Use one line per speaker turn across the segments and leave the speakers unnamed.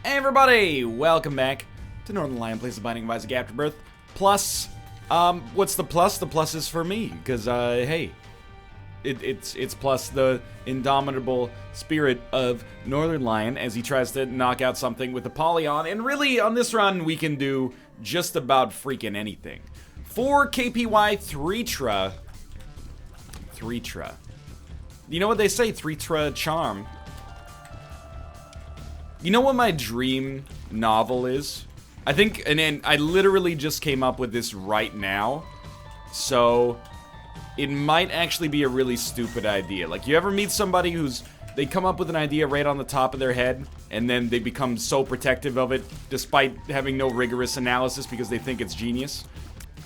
Hey everybody, welcome back to Northernlion Plays the Binding of Isaac Afterbirth. Plus, what's the plus? The plus is for me, because, hey, it's plus the indomitable spirit of Northernlion as he tries to knock out something with Apollyon, and really, on this run, we can do just about freaking anything. 4 KPY, 3-tra. 3-tra. You know what they say, 3-tra charm. You know what my dream novel is? I think, and I literally just came up with this right now, so it might actually be a really stupid idea. Like, you ever meet somebody they come up with an idea right on the top of their head, and then they become so protective of it, despite having no rigorous analysis because they think it's genius?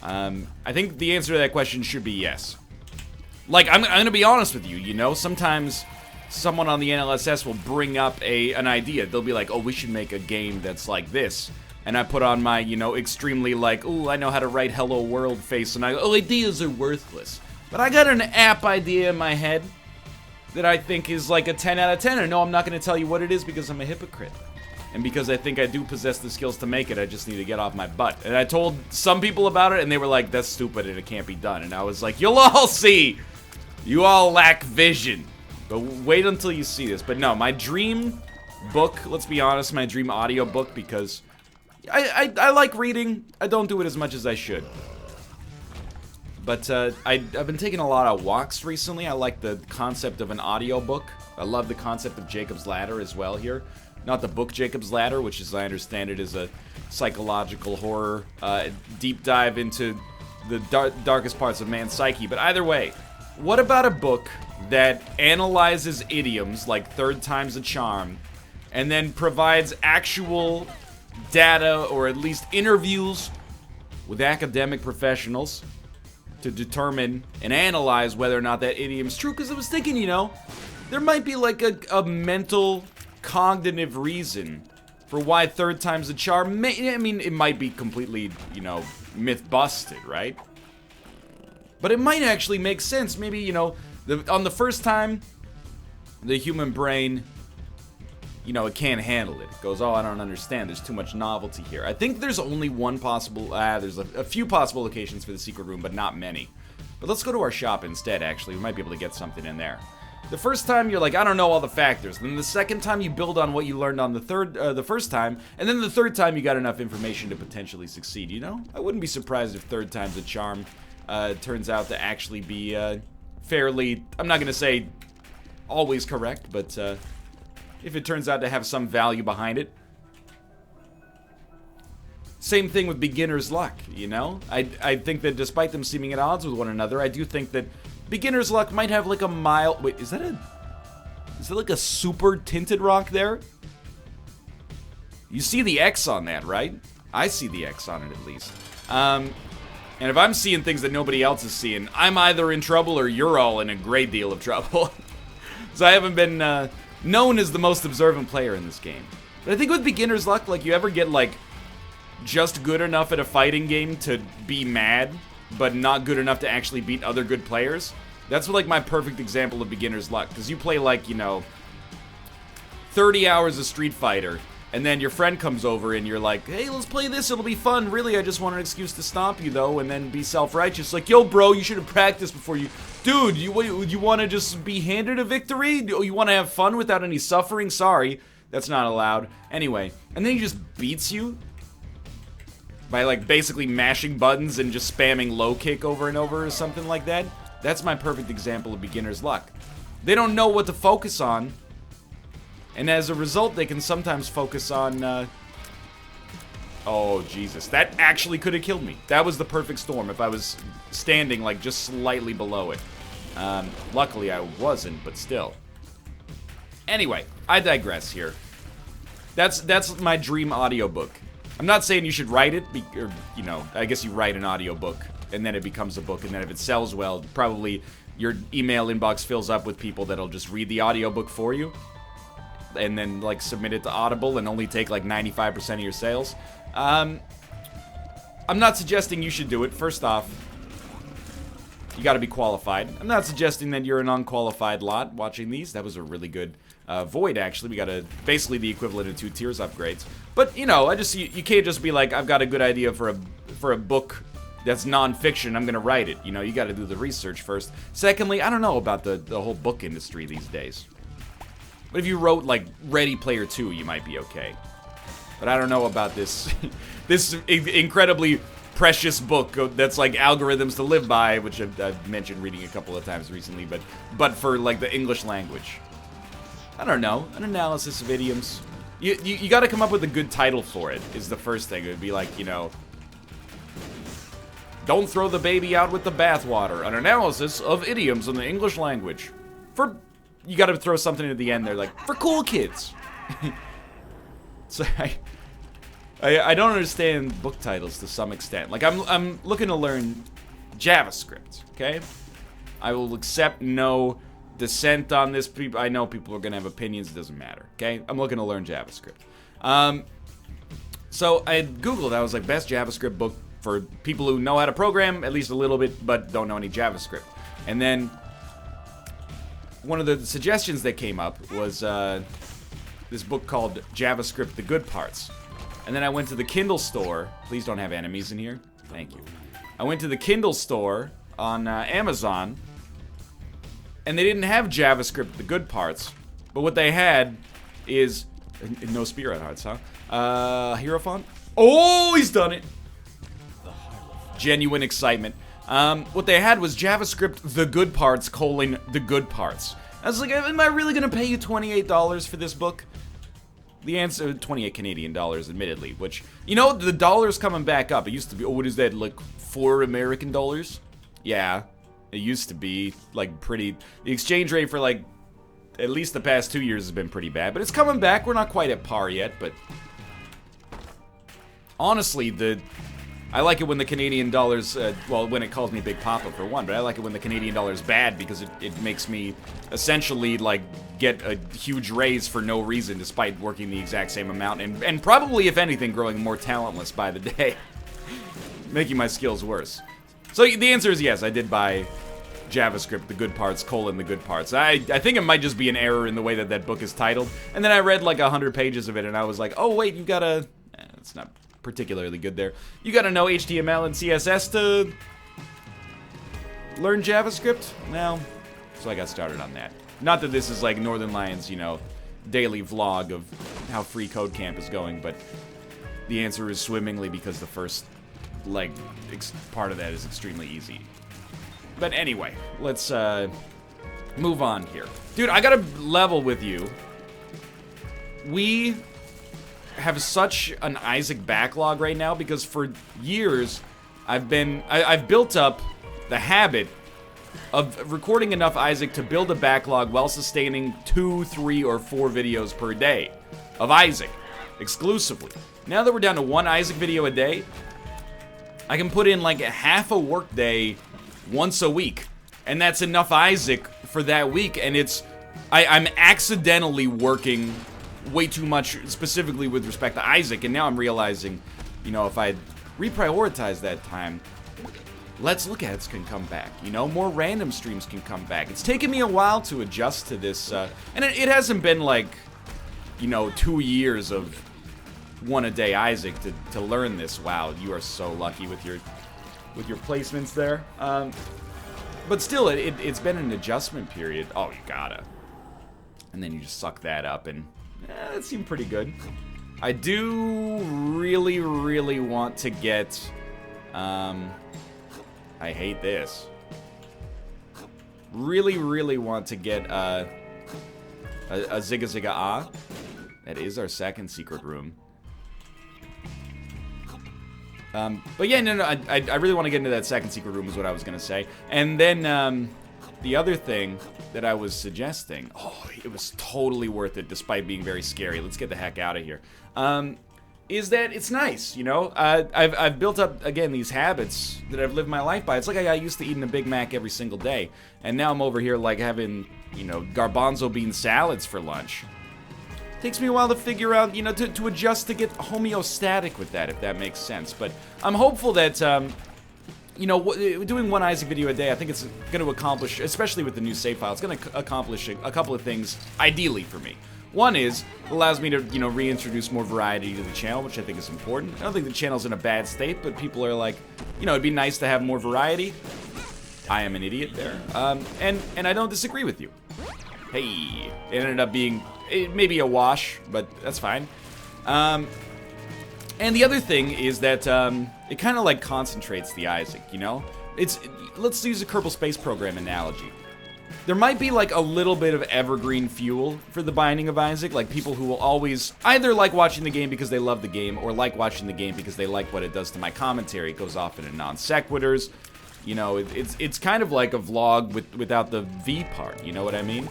I think the answer to that question should be yes. Like, I'm gonna be honest with you, you know, sometimes someone on the NLSS will bring up an idea. They'll be like, oh, we should make a game that's like this. And I put on my, you know, extremely like, ooh, I know how to write hello world face, and I go, oh, ideas are worthless. But I got an app idea in my head that I think is like a 10 out of 10. And no, I'm not going to tell you what it is because I'm a hypocrite. And because I think I do possess the skills to make it, I just need to get off my butt. And I told some people about it, and they were like, that's stupid and it can't be done. And I was like, you'll all see. You all lack vision. But wait until you see this. But no, my dream book, let's be honest, my dream audio book, because I like reading. I don't do it as much as I should. But I've been taking a lot of walks recently. I like the concept of an audio book. I love the concept of Jacob's Ladder as well here. Not the book Jacob's Ladder, which as I understand it is a psychological horror deep dive into the darkest parts of man's psyche. But either way, what about a book that analyzes idioms like third time's a charm and then provides actual data or at least interviews with academic professionals to determine and analyze whether or not that idiom's true? Because I was thinking, you know, there might be like a mental cognitive reason for why third time's a charm. I mean, it might be completely, you know, myth busted, right? But it might actually make sense. Maybe, you know, on the first time, the human brain, you know, it can't handle it. It goes, oh, I don't understand. There's too much novelty here. I think there's only one possible, there's a few possible locations for the secret room, but not many. But let's go to our shop instead, actually. We might be able to get something in there. The first time, you're like, I don't know all the factors. Then the second time, you build on what you learned on the first time. And then the third time, you got enough information to potentially succeed, you know? I wouldn't be surprised if third time's a charm turns out to actually be fairly, I'm not going to say always correct, but if it turns out to have some value behind it. Same thing with beginner's luck, you know? I think that despite them seeming at odds with one another, I do think that beginner's luck might have like a mild, wait, is that like a super tinted rock there? You see the X on that, right? I see the X on it at least. And if I'm seeing things that nobody else is seeing, I'm either in trouble or you're all in a great deal of trouble. So I haven't been known as the most observant player in this game. But I think with beginner's luck, like, you ever get, like, just good enough at a fighting game to be mad, but not good enough to actually beat other good players? That's, like, my perfect example of beginner's luck. Because you play, like, you know, 30 hours of Street Fighter, and then your friend comes over and you're like, hey, let's play this, it'll be fun. Really, I just want an excuse to stomp you, though, and then be self-righteous. Like, yo, bro, you should have practiced before you... Dude, you want to just be handed a victory? You want to have fun without any suffering? Sorry, that's not allowed. Anyway, and then he just beats you by, like, basically mashing buttons and just spamming low kick over and over or something like that. That's my perfect example of beginner's luck. They don't know what to focus on, and as a result, they can sometimes focus on, oh, Jesus. That actually could have killed me. That was the perfect storm if I was standing, like, just slightly below it. Luckily, I wasn't, but still. Anyway, I digress here. That's my dream audiobook. I'm not saying you should write it, or, you know, I guess you write an audiobook, and then it becomes a book, and then if it sells well, probably your email inbox fills up with people that'll just read the audiobook for you, and then, like, submit it to Audible and only take, like, 95% of your sales. I'm not suggesting you should do it. First off, you gotta be qualified. I'm not suggesting that you're an unqualified lot watching these. That was a really good Void, actually. We got basically the equivalent of 2 tiers upgrades. But, you know, you can't just be like, I've got a good idea for a book that's non-fiction, I'm gonna write it. You know, you gotta do the research first. Secondly, I don't know about the whole book industry these days. But if you wrote, like, Ready Player 2, you might be okay. But I don't know about this, this incredibly precious book that's like Algorithms to Live By, which I've mentioned reading a couple of times recently, but for, like, the English language. I don't know, an analysis of idioms. You gotta come up with a good title for it, is the first thing. It would be like, you know, don't throw the baby out with the bathwater, an analysis of idioms in the English language. You gotta throw something at the end there, like, for cool kids. So I don't understand book titles to some extent. Like, I'm looking to learn JavaScript, okay? I will accept no dissent on this. I know people are gonna have opinions, it doesn't matter, okay? I'm looking to learn JavaScript. So I Googled, I was like, best JavaScript book for people who know how to program, at least a little bit, but don't know any JavaScript. And then one of the suggestions that came up was this book called JavaScript: The Good Parts. And then I went to the Kindle store. Please don't have enemies in here. Thank you. I went to the Kindle store on Amazon, and they didn't have JavaScript: The Good Parts, but what they had is no Spirit Hearts, huh? Hierophant? Oh, he's done it. Genuine excitement. What they had was JavaScript: The Good Parts: The Good Parts. I was like, am I really gonna pay you $28 for this book? The answer, 28 Canadian dollars, admittedly, which, you know, the dollar's coming back up. It used to be, oh, what is that, like, 4 American dollars? Yeah, it used to be, like, pretty, the exchange rate for, like, at least the past 2 years has been pretty bad, but it's coming back. We're not quite at par yet, but honestly, I like it when the Canadian dollar's, well, when it calls me Big Papa for one, but I like it when the Canadian dollar's bad because it makes me essentially, like, get a huge raise for no reason despite working the exact same amount and probably, if anything, growing more talentless by the day. Making my skills worse. So the answer is yes, I did buy JavaScript: The Good Parts: The Good Parts. I think it might just be an error in the way that book is titled. And then I read like 100 pages of it and I was like, oh wait, you gotta... it's not particularly good there. You gotta know HTML and CSS to learn JavaScript? No. So I got started on that. Not that this is like Northern Lions, you know, daily vlog of how Free Code Camp is going, but the answer is swimmingly because the first, like, part of that is extremely easy. But anyway, let's move on here. Dude, I gotta level with you. We have such an Isaac backlog right now because for years I've built up the habit of recording enough Isaac to build a backlog while sustaining 2, 3, or 4 videos per day of Isaac exclusively. Now that we're down to 1 Isaac video a day, I can put in like a half a work day once a week, and that's enough Isaac for that week. And I'm accidentally working way too much specifically with respect to Isaac, and now I'm realizing, you know, if I reprioritize that time, Let's Look Ats can come back, you know, more random streams can come back. It's taken me a while to adjust to this, and it hasn't been like, you know, 2 years of 1 a day Isaac to learn this. Wow, you are so lucky with your placements there. But still, it's been an adjustment period. Oh, you gotta. And then you just suck that up, and that seemed pretty good. I do really, really want to get, I hate this. Really, really want to get a Zigga Zigga Ah. That is our second secret room. But yeah, no, I really want to get into that second secret room is what I was going to say. And then the other thing that I was suggesting, oh, it was totally worth it despite being very scary. Let's get the heck out of here. Is that it's nice, you know? I've built up, again, these habits that I've lived my life by. It's like I got used to eating a Big Mac every single day. And now I'm over here, like, having, you know, garbanzo bean salads for lunch. Takes me a while to figure out, you know, to adjust to get homeostatic with that, if that makes sense. But I'm hopeful that, you know, doing one Isaac video a day, I think it's going to accomplish, especially with the new save file, it's going to accomplish a couple of things, ideally for me. One is, it allows me to, you know, reintroduce more variety to the channel, which I think is important. I don't think the channel's in a bad state, but people are like, you know, it'd be nice to have more variety. I am an idiot there. And I don't disagree with you. Hey, it ended up being, maybe a wash, but that's fine. And the other thing is that it kind of like concentrates the Isaac, you know? Let's use a Kerbal Space Program analogy. There might be like a little bit of evergreen fuel for the Binding of Isaac, like people who will always either like watching the game because they love the game, or like watching the game because they like what it does to my commentary. It goes off into non sequiturs. You know, it's kind of like a vlog without the V part, you know what I mean?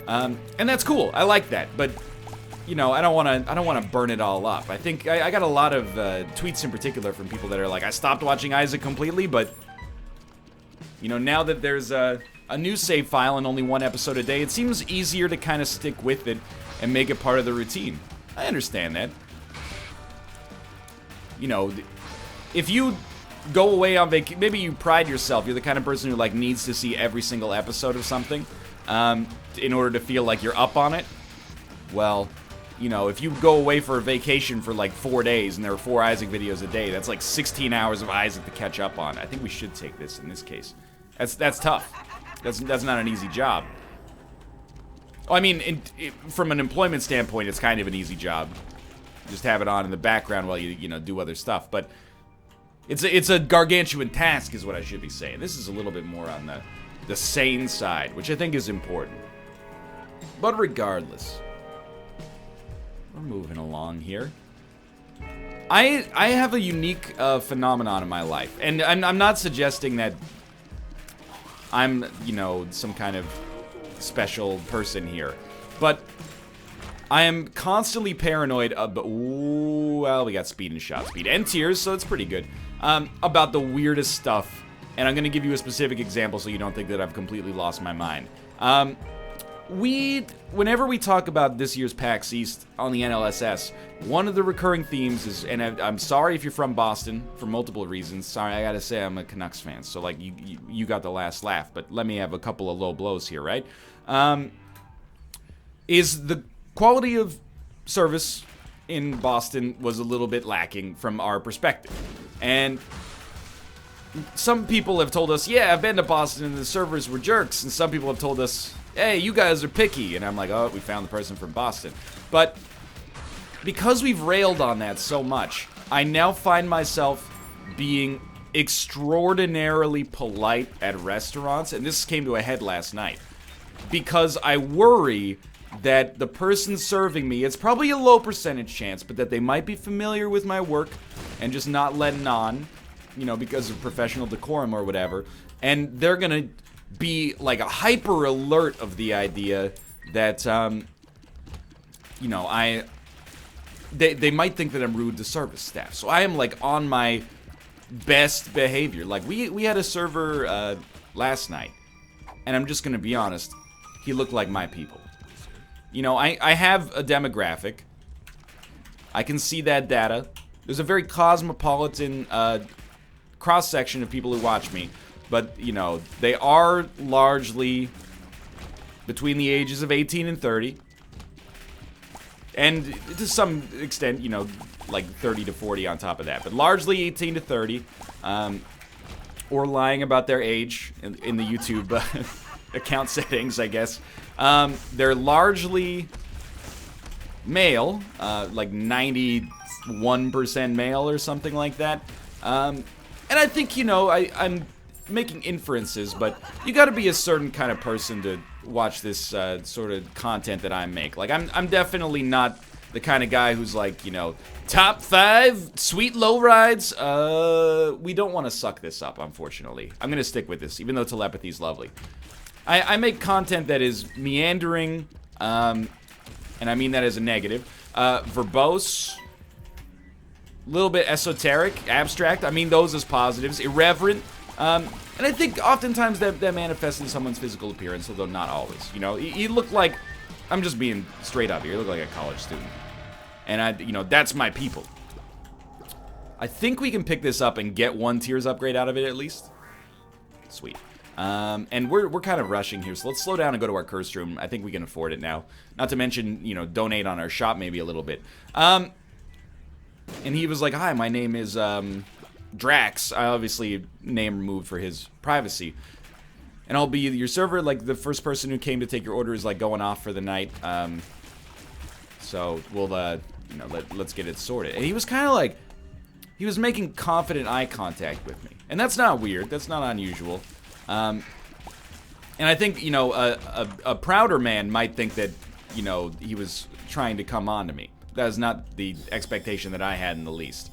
And that's cool. I like that, but you know, I don't want to burn it all up. I think I got a lot of tweets in particular from people that are like, I stopped watching Isaac completely, but you know, now that there's a new save file and only one episode a day, it seems easier to kind of stick with it and make it part of the routine. I understand that. You know, if you go away on vacation, maybe you pride yourself, you're the kind of person who like needs to see every single episode of something in order to feel like you're up on it. Well, you know, if you go away for a vacation for like 4 days and there are 4 Isaac videos a day, that's like 16 hours of Isaac to catch up on. I think we should take this in this case. That's tough. That's not an easy job. Oh, I mean, from an employment standpoint, it's kind of an easy job. Just have it on in the background while you know, do other stuff. But it's a gargantuan task, is what I should be saying. This is a little bit more on the sane side, which I think is important. But regardless, we're moving along here. I have a unique phenomenon in my life, and I'm not suggesting that I'm, you know, some kind of special person here, but I am constantly paranoid about, ooh, well, we got speed and shot speed and tears, so it's pretty good, about the weirdest stuff, and I'm gonna give you a specific example so you don't think that I've completely lost my mind. Whenever we talk about this year's PAX East on the NLSS, one of the recurring themes is, and I'm sorry if you're from Boston for multiple reasons. Sorry, I gotta say I'm a Canucks fan, so like you got the last laugh, but let me have a couple of low blows here, right? Is the quality of service in Boston was a little bit lacking from our perspective, and some people have told us, yeah, I've been to Boston and the servers were jerks, and some people have told us, hey, you guys are picky, and I'm like, oh, we found the person from Boston. But because we've railed on that so much, I now find myself being extraordinarily polite at restaurants, and this came to a head last night, because I worry that the person serving me, it's probably a low percentage chance, but that they might be familiar with my work and just not letting on, you know, because of professional decorum or whatever, and they're gonna be like a hyper alert of the idea that you know, they might think that I'm rude to service staff. So I am like on my best behavior. Like we had a server last night, and I'm just gonna be honest, he looked like my people. You know, I have a demographic. I can see that data. There's a very cosmopolitan cross-section of people who watch me. But, you know, they are largely between the ages of 18 and 30. And to some extent, you know, like 30 to 40 on top of that. But largely 18 to 30. Or lying about their age in the YouTube account settings, I guess. They're largely male. Like 91% male or something like that. And I think, you know, I'm making inferences, but you gotta be a certain kind of person to watch this sort of content that I make. Like, I'm definitely not the kind of guy who's like, you know, top 5 sweet lowrides. We don't want to suck this up, unfortunately. I'm gonna stick with this, even though telepathy's lovely. I make content that is meandering, and I mean that as a negative, verbose, a little bit esoteric, abstract. I mean those as positives, irreverent. And I think oftentimes that manifests in someone's physical appearance, although not always. You know, you look like, I'm just being straight up here, you look like a college student. And you know, that's my people. I think we can pick this up and get 1 Tears upgrade out of it at least. Sweet. And we're kind of rushing here, so let's slow down and go to our cursed room. I think we can afford it now. Not to mention, you know, donate on our shop maybe a little bit. And he was like, hi, my name is Drax. I obviously name removed for his privacy. And I'll be your server, like the first person who came to take your order is like going off for the night. So we'll, you know, let's get it sorted. And he was kind of like, he was making confident eye contact with me. And that's not weird, that's not unusual. And I think, you know, a prouder man might think that, you know, he was trying to come on to me. That is not the expectation that I had in the least.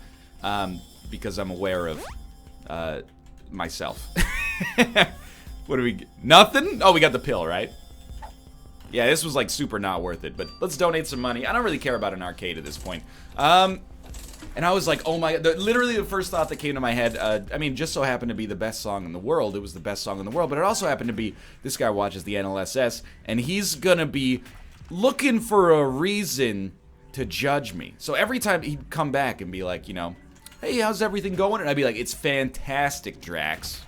Because I'm aware of, myself. What do we get? Nothing? Oh, we got the pill, right? Yeah, this was like super not worth it, but let's donate some money. I don't really care about an arcade at this point. And I was like, oh my god, literally the first thought that came to my head, I mean, just so happened to be the best song in the world. It was the best song in the world, but it also happened to be, this guy watches the NLSS, and he's gonna be looking for a reason to judge me. So every time he'd come back and be like, you know, hey, how's everything going? And I'd be like, it's fantastic, Drax.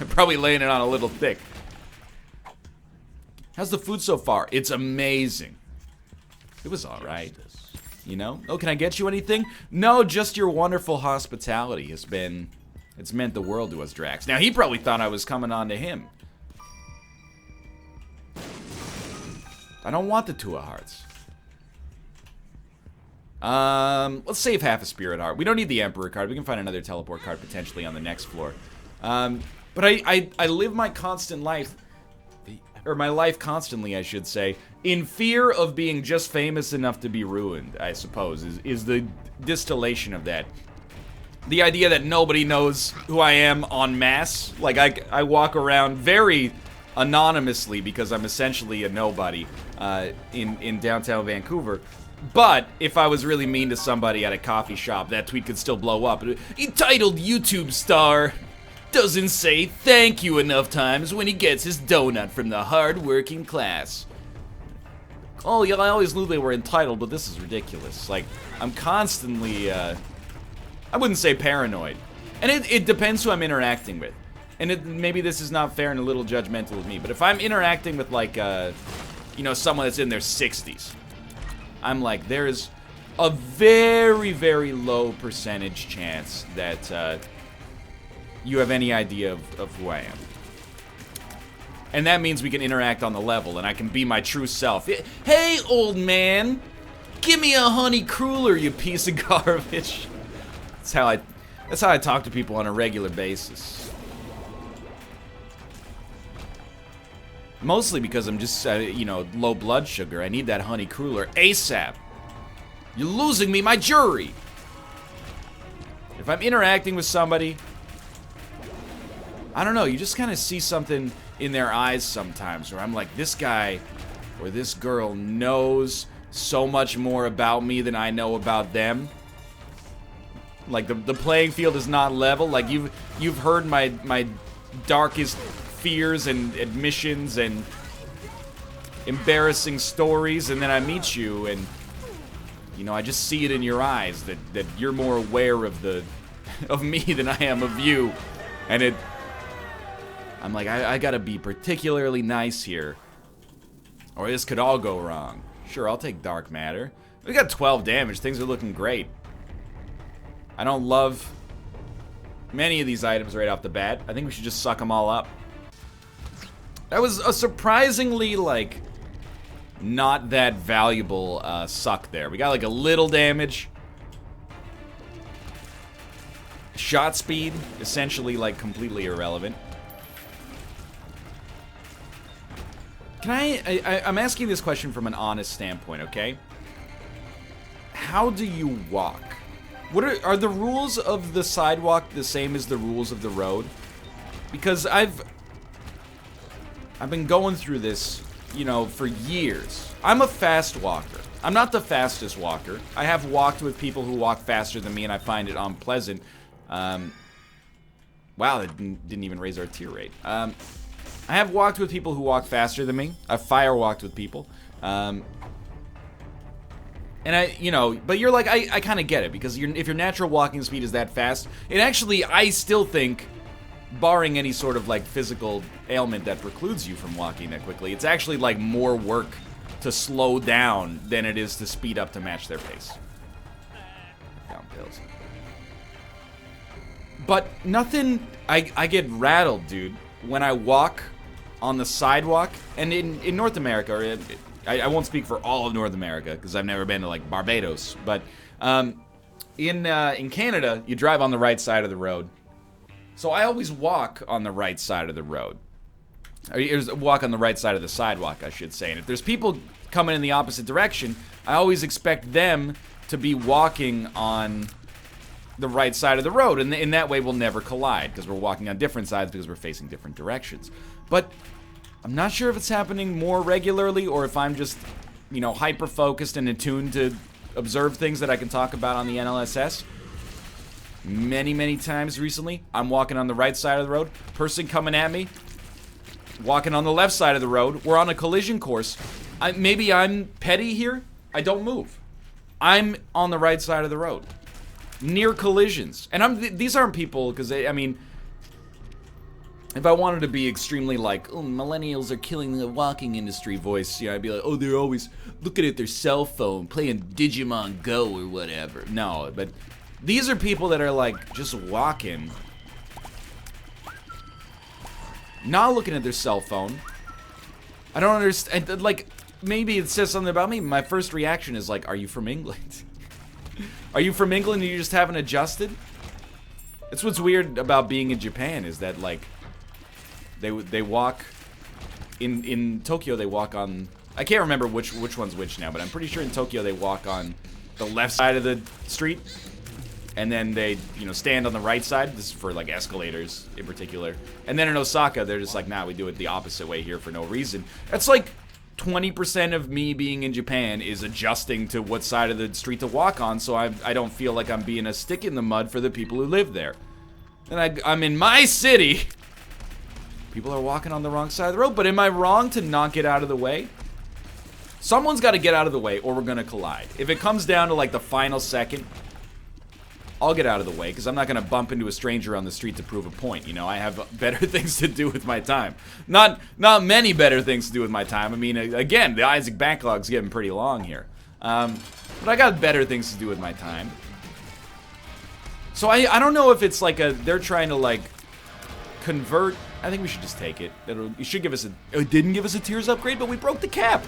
I'm probably laying it on a little thick. How's the food so far? It's amazing. It was alright. You know? Oh, can I get you anything? No, just your wonderful hospitality has been... It's meant the world to us, Drax. Now, he probably thought I was coming on to him. I don't want the 2 of hearts. Let's save half a spirit heart. We don't need the Emperor card. We can find another teleport card potentially on the next floor. But I live my constant life... Or my life constantly, I should say, in fear of being just famous enough to be ruined, I suppose, is the distillation of that. The idea that nobody knows who I am en masse. Like, I walk around very anonymously because I'm essentially a nobody in downtown Vancouver. But if I was really mean to somebody at a coffee shop, that tweet could still blow up. Entitled YouTube star doesn't say thank you enough times when he gets his donut from the hard-working class. Oh, yeah, I always knew they were entitled, but this is ridiculous. Like, I'm constantly, I wouldn't say paranoid. And it depends who I'm interacting with. And maybe this is not fair and a little judgmental of me, but if I'm interacting with, like, you know, someone that's in their 60s, I'm like, there's a very, very low percentage chance that, you have any idea of who I am. And that means we can interact on the level, and I can be my true self. Hey, old man! Give me a honey cruller, you piece of garbage. That's how I talk to people on a regular basis. Mostly because I'm just, you know, low blood sugar. I need that honey cruller ASAP. You're losing me my jury! If I'm interacting with somebody... I don't know, you just kind of see something in their eyes sometimes where I'm like, this guy or this girl knows so much more about me than I know about them. Like, the playing field is not level. Like, you've heard my darkest fears and admissions and embarrassing stories, and then I meet you and, you know, I just see it in your eyes that you're more aware of of me than I am of you. And I'm like, I gotta be particularly nice here, or this could all go wrong. Sure, I'll take Dark Matter. We got 12 damage. Things are looking great. I don't love many of these items right off the bat. I think we should just suck them all up. That was a surprisingly, like, not that valuable suck there. We got, like, a little damage. Shot speed, essentially, like, completely irrelevant. I'm asking this question from an honest standpoint, okay? How do you walk? What are the rules of the sidewalk the same as the rules of the road? Because I've been going through this, you know, for years. I'm a fast walker. I'm not the fastest walker. I have walked with people who walk faster than me, and I find it unpleasant. Wow, that didn't even raise our tier rate. I have walked with people who walk faster than me. I've fire walked with people. And And you know, but you're like, I kind of get it, because if your natural walking speed is that fast, it actually, I still think, barring any sort of like physical ailment that precludes you from walking that quickly, it's actually like more work to slow down than it is to speed up to match their pace. Down pills. But nothing, I get rattled, dude, when I walk on the sidewalk, and in North America, or I won't speak for all of North America, because I've never been to, like, Barbados, but in Canada, you drive on the right side of the road. So I always walk on the right side of the road. Or walk on the right side of the sidewalk, I should say. And if there's people coming in the opposite direction, I always expect them to be walking on the right side of the road. And in that way, we'll never collide, because we're walking on different sides because we're facing different directions. But I'm not sure if it's happening more regularly, or if I'm just, you know, hyper-focused and attuned to observe things that I can talk about on the NLSS. Many, many times recently, I'm walking on the right side of the road, person coming at me, walking on the left side of the road, we're on a collision course. Maybe I'm petty here, I don't move. I'm on the right side of the road, near collisions. And these aren't people, because I mean, if I wanted to be extremely like, oh, millennials are killing the walking industry voice, you know, I'd be like, oh, they're always looking at their cell phone, playing Digimon Go or whatever. No, but these are people that are like just walking, not looking at their cell phone. I don't understand, like, maybe it says something about me. My first reaction is like, are you from England? Are you from England and you just haven't adjusted? That's what's weird about being in Japan, is that, like, they walk in Tokyo, they walk on, I can't remember which one's which now, but I'm pretty sure in Tokyo they walk on the left side of the street, and then they, you know, stand on the right side. This is for like escalators in particular. And then in Osaka, they're just like, nah, we do it the opposite way here for no reason. That's like 20% of me being in Japan is adjusting to what side of the street to walk on, so I don't feel like I'm being a stick in the mud for the people who live there. And I'm in my city. People are walking on the wrong side of the road, but am I wrong to not get out of the way? Someone's got to get out of the way, or we're going to collide. If it comes down to like the final second, I'll get out of the way, because I'm not going to bump into a stranger on the street to prove a point. You know, I have better things to do with my time. Not many better things to do with my time. I mean, again, the Isaac backlog's getting pretty long here. But I got better things to do with my time. So I don't know if it's like they're trying to like convert. I think we should just take it. It should give us it didn't give us a tiers upgrade, but we broke the cap.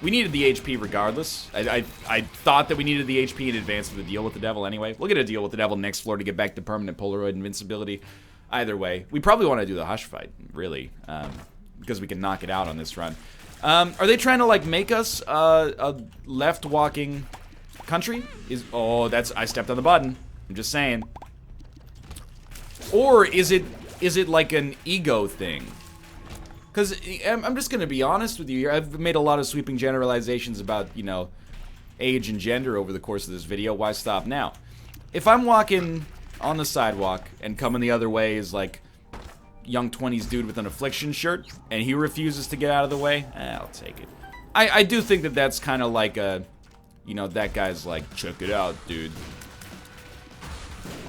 We needed the HP regardless. I thought that we needed the HP in advance of the deal with the devil anyway. We'll get a deal with the devil next floor to get back to permanent Polaroid invincibility. Either way, we probably want to do the Hush fight, really, because we can knock it out on this run. Are they trying to like make us a left-walking country? I stepped on the button. I'm just saying. Or is it like an ego thing? Because I'm just going to be honest with you here. I've made a lot of sweeping generalizations about, you know, age and gender over the course of this video. Why stop now? If I'm walking on the sidewalk and coming the other way is like young 20s dude with an Affliction shirt, and he refuses to get out of the way, I'll take it. I do think that that's kind of like a, you know, that guy's like, check it out, dude.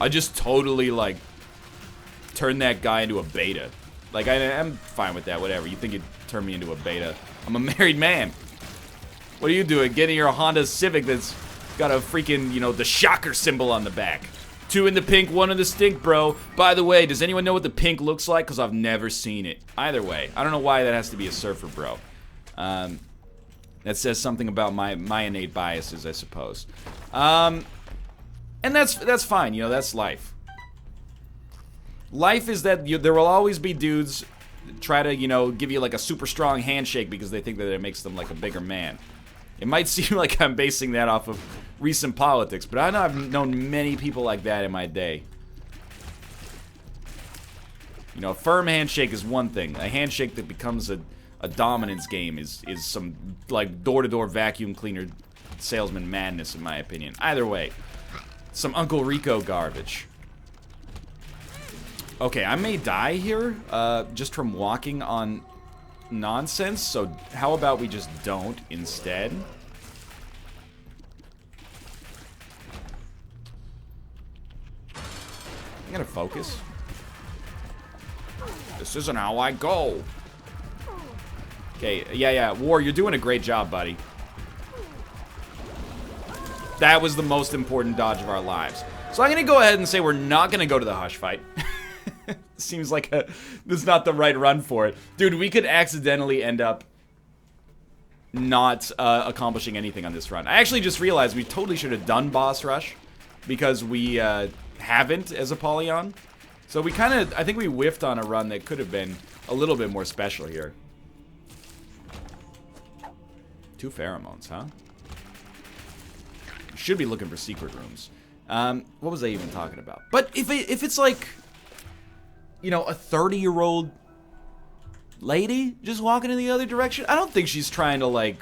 I just totally like turn that guy into a beta. Like, I'm fine with that, whatever. You think you'd turn me into a beta. I'm a married man. What are you doing? Getting your Honda Civic that's got a freaking, you know, the shocker symbol on the back. 2 in the pink, 1 in the stink, bro. By the way, does anyone know what the pink looks like? Because I've never seen it. Either way, I don't know why that has to be a surfer, bro. That says something about my innate biases, I suppose. And that's fine, you know, that's life. Life is that there will always be dudes try to, you know, give you like a super strong handshake because they think that it makes them like a bigger man. It might seem like I'm basing that off of recent politics, but I know I've known many people like that in my day. You know, a firm handshake is one thing. A handshake that becomes a dominance game is some like door-to-door vacuum cleaner salesman madness, in my opinion. Either way, some Uncle Rico garbage. Okay, I may die here, just from walking on nonsense, so how about we just don't instead? I'm gonna focus. This isn't how I go. Okay, yeah. War, you're doing a great job, buddy. That was the most important dodge of our lives. So I'm gonna go ahead and say we're not gonna go to the Hush fight. Seems like this is not the right run for it. Dude, we could accidentally end up not accomplishing anything on this run. I actually just realized we totally should have done Boss Rush because we haven't as Apollyon. So we kind of, I think we whiffed on a run that could have been a little bit more special here. 2 pheromones, huh? Should be looking for secret rooms. What was I even talking about? But if it's like, you know, a 30-year-old lady just walking in the other direction, I don't think she's trying to like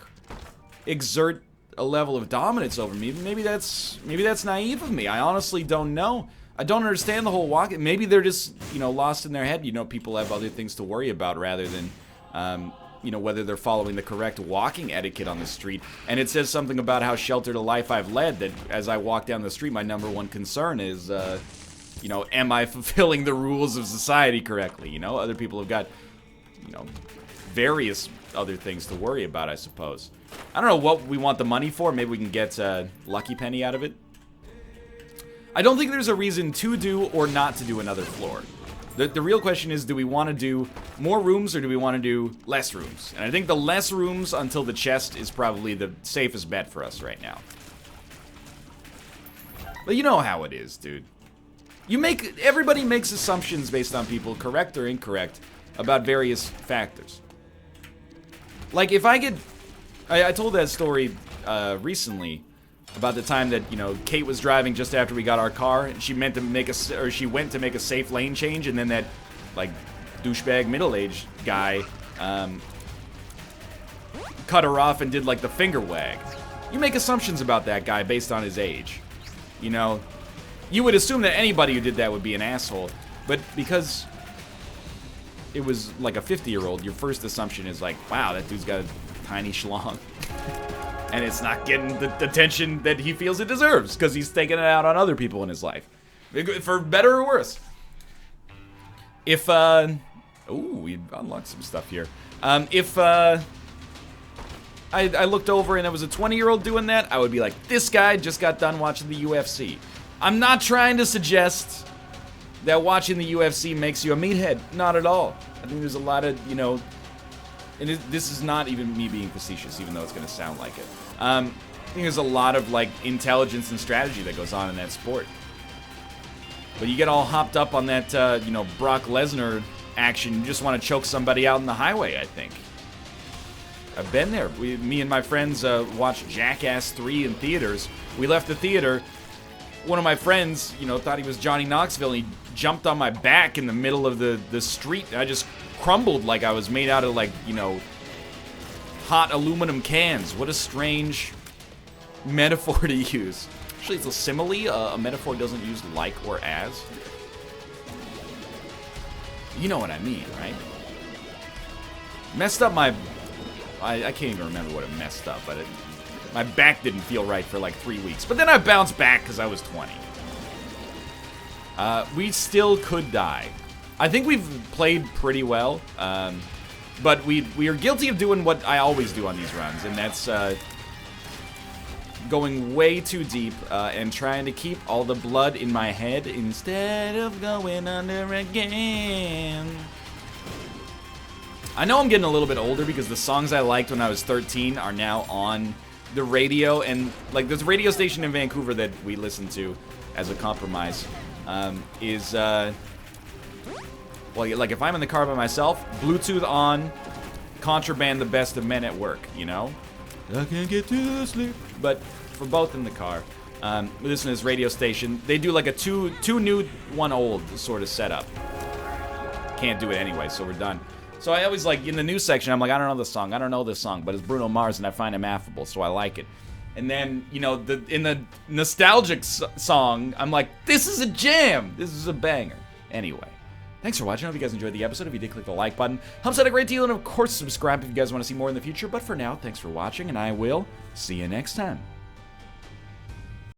exert a level of dominance over me. Maybe that's naive of me. I honestly don't know. I don't understand the whole walk. Maybe they're just, you know, lost in their head. You know, people have other things to worry about rather than, you know, whether they're following the correct walking etiquette on the street. And it says something about how sheltered a life I've led, that as I walk down the street, my #1 concern is, you know, am I fulfilling the rules of society correctly? You know, other people have got, you know, various other things to worry about, I suppose. I don't know what we want the money for. Maybe we can get Lucky Penny out of it. I don't think there's a reason to do or not to do another floor. The real question is, do we want to do more rooms or do we want to do less rooms? And I think the less rooms until the chest is probably the safest bet for us right now. But you know how it is, dude. Everybody makes assumptions based on people, correct or incorrect, about various factors. Like, if I get... I told that story recently about the time that, you know, Kate was driving just after we got our car, and she went to make a safe lane change, and then that, like, douchebag middle-aged guy cut her off and did, like, the finger wag. You make assumptions about that guy based on his age. You know, you would assume that anybody who did that would be an asshole, but because it was like a 50-year-old, your first assumption is like, wow, that dude's got a tiny schlong. And it's not getting the attention that he feels it deserves, because he's taking it out on other people in his life. For better or worse. If, ooh, we unlocked some stuff here. If, I looked over and it was a 20-year-old doing that, I would be like, this guy just got done watching the UFC. I'm not trying to suggest that watching the UFC makes you a meathead. Not at all. I think there's a lot of, you know... And this is not even me being facetious, even though it's going to sound like it. I think there's a lot of, like, intelligence and strategy that goes on in that sport. But you get all hopped up on that, you know, Brock Lesnar action. You just want to choke somebody out in the highway, I think. I've been there. Me and my friends watched Jackass 3 in theaters. We left the theater. One of my friends, you know, thought he was Johnny Knoxville, and he jumped on my back in the middle of the street. And I just crumbled like I was made out of, like, you know, hot aluminum cans. What a strange metaphor to use. Actually, it's a simile. A metaphor doesn't use like or as. You know what I mean, right? Messed up my... I can't even remember what it messed up, but my back didn't feel right for like 3 weeks. But then I bounced back because I was 20. We still could die. I think we've played pretty well, but we are guilty of doing what I always do on these runs, and that's going way too deep and trying to keep all the blood in my head instead of going under again. I know I'm getting a little bit older because the songs I liked when I was 13 are now on the radio, and like this radio station in Vancouver that we listen to as a compromise is well, like if I'm in the car by myself, Bluetooth on, Contraband, the best of Men at Work, you know? I can't get to sleep. But for both in the car, we listen to this radio station. They do like a two new, one old sort of setup. Can't do it anyway, so we're done. So I always like, in the news section, I'm like, I don't know this song, but it's Bruno Mars and I find him affable, so I like it. And then, you know, in the nostalgic song, I'm like, this is a jam! This is a banger. Anyway. Thanks for watching. I hope you guys enjoyed the episode. If you did, click the like button. Helps out a great deal. And of course, subscribe if you guys want to see more in the future. But for now, thanks for watching, and I will see you next time.